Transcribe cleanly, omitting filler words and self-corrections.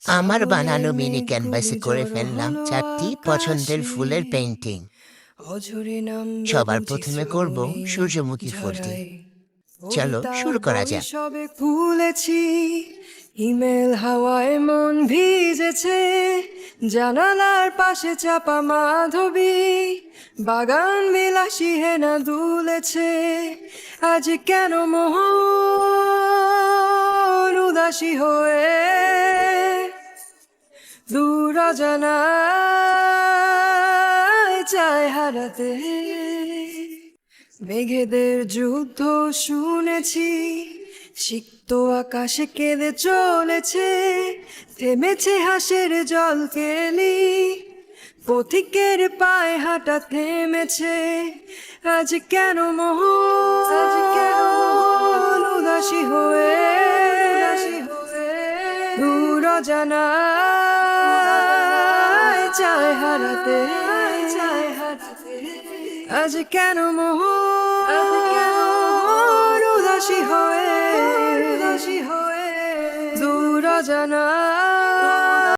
আমার শ্রাবণের বানানো মিনি ক্যানভাসে মেঘগুলি করে জড়ো ফেললাম হলো 4টি পছন্দের আকাশে। ফুলের পেইন্টিং। অঝরে নামবে সবার বুঝি প্রথমে করব শ্রাবণী সূর্যমুখী ফুল দিয়ে। ঝরায়। চলো কবিতার শুরু করা বই যাক। সবে খুলেছি, ইমেল হাওয়ায় মন ভিজেছে। জানালার পাশে চাপা মাধবী, বাগান বিলাসী হেনা দুলেছে। আজ কেন মোহন উদাসী হয়ে দূর অজানায় চায় হারাতে। মেঘেদের যুদ্ধ শুনেছি, সিক্ত আকাশে কেঁদে চলেছে। থেমেছে হাসের জল কেলি, পথিকের পায়ে হাঁটা থেমেছে। আজ কেন মোহন উদাসী হয়ে দূর অজানায় চায় হারাতে। আজ কেন মোহন উদাসী হয়ে দূর অজানায়